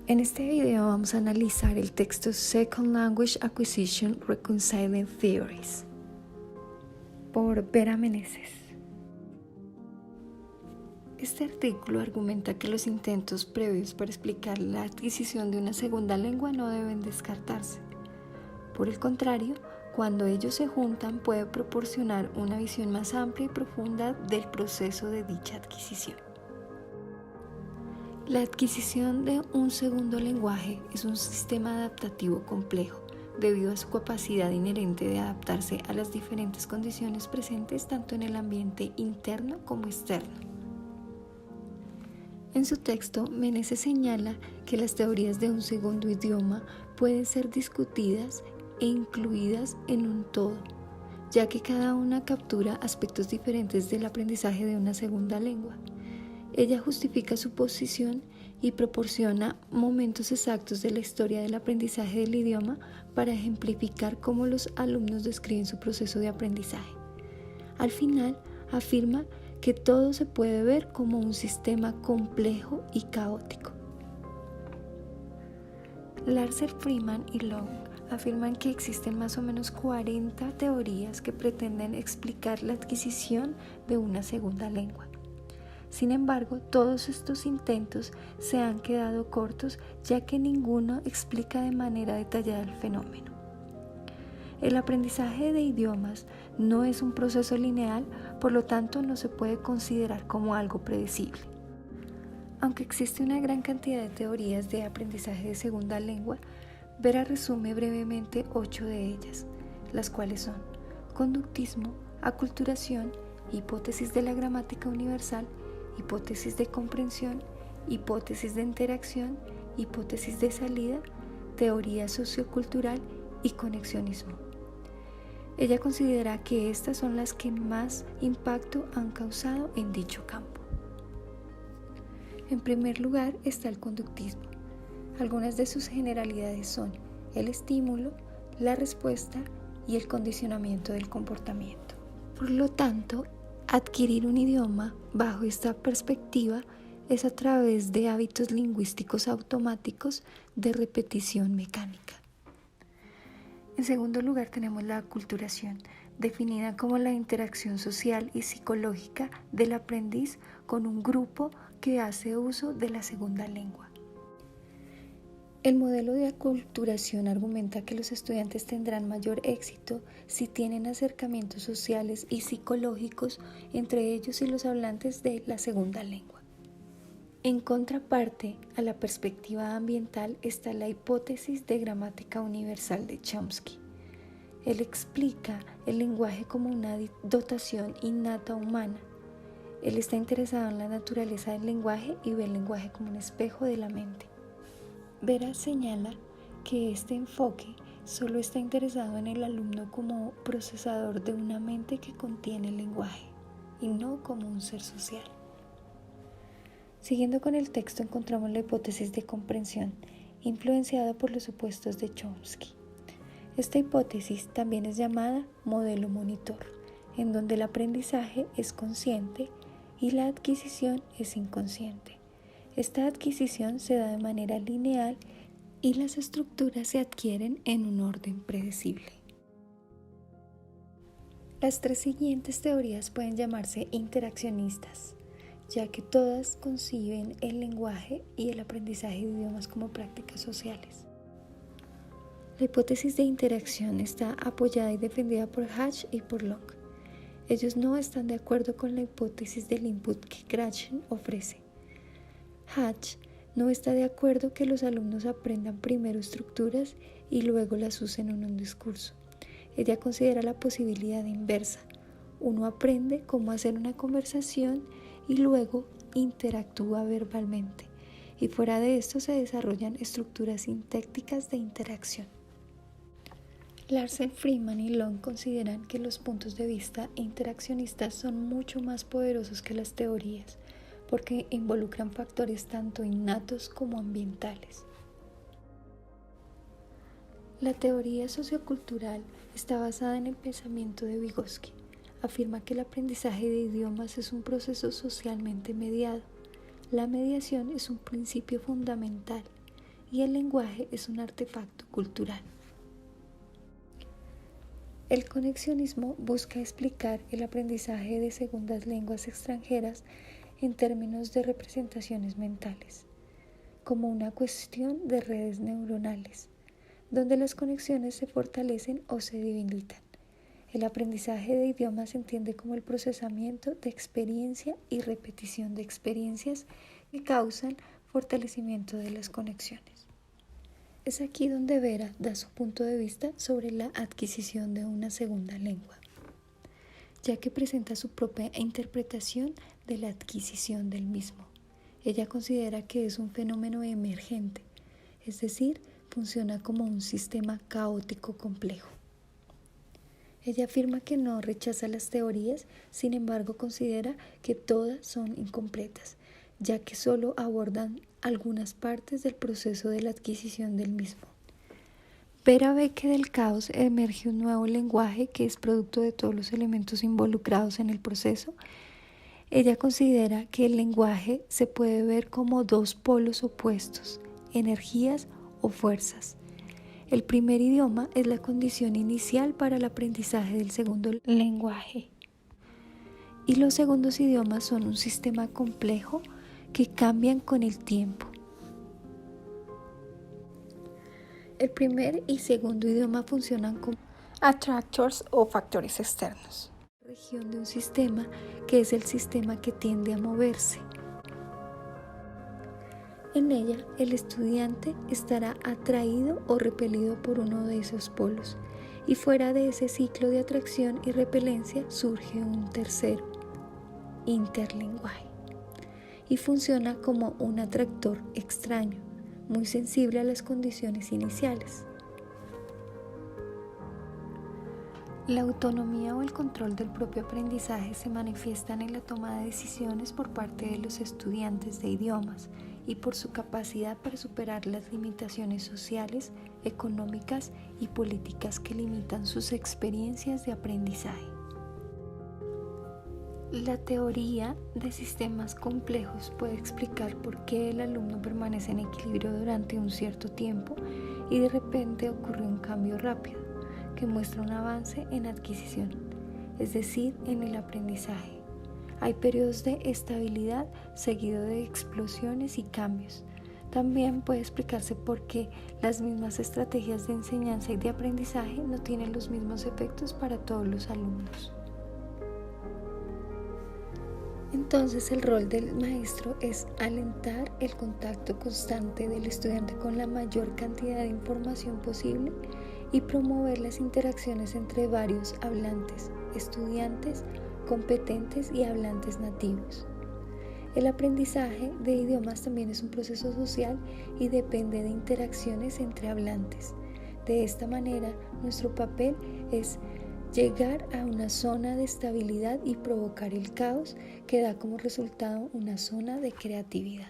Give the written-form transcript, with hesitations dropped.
En este video vamos a analizar el texto Second Language Acquisition Reconciling Theories por Vera Meneses. Este artículo argumenta que los intentos previos para explicar la adquisición de una segunda lengua no deben descartarse. Por el contrario, cuando ellos se juntan puede proporcionar una visión más amplia y profunda del proceso de dicha adquisición. La adquisición de un segundo lenguaje es un sistema adaptativo complejo, debido a su capacidad inherente de adaptarse a las diferentes condiciones presentes tanto en el ambiente interno como externo. En su texto, Meneses señala que las teorías de un segundo idioma pueden ser discutidas e incluidas en un todo, ya que cada una captura aspectos diferentes del aprendizaje de una segunda lengua. Ella justifica su posición y proporciona momentos exactos de la historia del aprendizaje del idioma para ejemplificar cómo los alumnos describen su proceso de aprendizaje. Al final, afirma que todo se puede ver como un sistema complejo y caótico. Larsen, Freeman y Long afirman que existen más o menos 40 teorías que pretenden explicar la adquisición de una segunda lengua. Sin embargo, todos estos intentos se han quedado cortos, ya que ninguno explica de manera detallada el fenómeno. El aprendizaje de idiomas no es un proceso lineal, por lo tanto no se puede considerar como algo predecible. Aunque existe una gran cantidad de teorías de aprendizaje de segunda lengua, Vera resume brevemente 8 de ellas, las cuales son conductismo, aculturación, hipótesis de la gramática universal, hipótesis de comprensión, hipótesis de interacción, hipótesis de salida, teoría sociocultural y conexionismo. Ella considera que estas son las que más impacto han causado en dicho campo. En primer lugar está el conductismo. Algunas de sus generalidades son el estímulo, la respuesta y el condicionamiento del comportamiento. Por lo tanto, adquirir un idioma bajo esta perspectiva es a través de hábitos lingüísticos automáticos de repetición mecánica. En segundo lugar tenemos la aculturación, definida como la interacción social y psicológica del aprendiz con un grupo que hace uso de la segunda lengua. El modelo de aculturación argumenta que los estudiantes tendrán mayor éxito si tienen acercamientos sociales y psicológicos entre ellos y los hablantes de la segunda lengua. En contraparte a la perspectiva ambiental está la hipótesis de gramática universal de Chomsky. Él explica el lenguaje como una dotación innata humana. Él está interesado en la naturaleza del lenguaje y ve el lenguaje como un espejo de la mente. Vera señala que este enfoque solo está interesado en el alumno como procesador de una mente que contiene el lenguaje y no como un ser social. Siguiendo con el texto encontramos la hipótesis de comprensión, influenciada por los supuestos de Chomsky. Esta hipótesis también es llamada modelo monitor, en donde el aprendizaje es consciente y la adquisición es inconsciente. Esta adquisición se da de manera lineal y las estructuras se adquieren en un orden predecible. Las 3 siguientes teorías pueden llamarse interaccionistas, ya que todas conciben el lenguaje y el aprendizaje de idiomas como prácticas sociales. La hipótesis de interacción está apoyada y defendida por Hatch y por Long. Ellos no están de acuerdo con la hipótesis del input que Gratchen ofrece. Hatch no está de acuerdo que los alumnos aprendan primero estructuras y luego las usen en un discurso. Ella considera la posibilidad inversa. Uno aprende cómo hacer una conversación y luego interactúa verbalmente. Y fuera de esto se desarrollan estructuras sintácticas de interacción. Larsen, Freeman y Long consideran que los puntos de vista interaccionistas son mucho más poderosos que las teorías, porque involucran factores tanto innatos como ambientales. La teoría sociocultural está basada en el pensamiento de Vygotsky. Afirma que el aprendizaje de idiomas es un proceso socialmente mediado. La mediación es un principio fundamental. y el lenguaje es un artefacto cultural. El conexionismo busca explicar el aprendizaje de segundas lenguas extranjeras en términos de representaciones mentales, como una cuestión de redes neuronales, donde las conexiones se fortalecen o se debilitan. El aprendizaje de idiomas se entiende como el procesamiento de experiencia y repetición de experiencias que causan fortalecimiento de las conexiones. Es aquí donde Vera da su punto de vista sobre la adquisición de una segunda lengua, ya que presenta su propia interpretación de la adquisición del mismo. Ella considera que es un fenómeno emergente, es decir, funciona como un sistema caótico complejo. Ella afirma que no rechaza las teorías, sin embargo considera que todas son incompletas, ya que solo abordan algunas partes del proceso de la adquisición del mismo. Vera ve que del caos emerge un nuevo lenguaje que es producto de todos los elementos involucrados en el proceso. Ella considera que el lenguaje se puede ver como dos polos opuestos, energías o fuerzas. El primer idioma es la condición inicial para el aprendizaje del segundo lenguaje. Y los segundos idiomas son un sistema complejo que cambian con el tiempo. El primer y segundo idioma funcionan como attractors o factores externos. La región de un sistema que es el sistema que tiende a moverse. En ella, el estudiante estará atraído o repelido por uno de esos polos, y fuera de ese ciclo de atracción y repelencia surge un tercero, interlenguaje, y funciona como un atractor extraño, muy sensible a las condiciones iniciales. La autonomía o el control del propio aprendizaje se manifiestan en la toma de decisiones por parte de los estudiantes de idiomas y por su capacidad para superar las limitaciones sociales, económicas y políticas que limitan sus experiencias de aprendizaje. La teoría de sistemas complejos puede explicar por qué el alumno permanece en equilibrio durante un cierto tiempo y de repente ocurre un cambio rápido que muestra un avance en adquisición, es decir, en el aprendizaje. Hay periodos de estabilidad seguido de explosiones y cambios. También puede explicarse por qué las mismas estrategias de enseñanza y de aprendizaje no tienen los mismos efectos para todos los alumnos. Entonces el rol del maestro es alentar el contacto constante del estudiante con la mayor cantidad de información posible y promover las interacciones entre varios hablantes, estudiantes, competentes y hablantes nativos. El aprendizaje de idiomas también es un proceso social y depende de interacciones entre hablantes. De esta manera, nuestro papel es llegar a una zona de estabilidad y provocar el caos que da como resultado una zona de creatividad.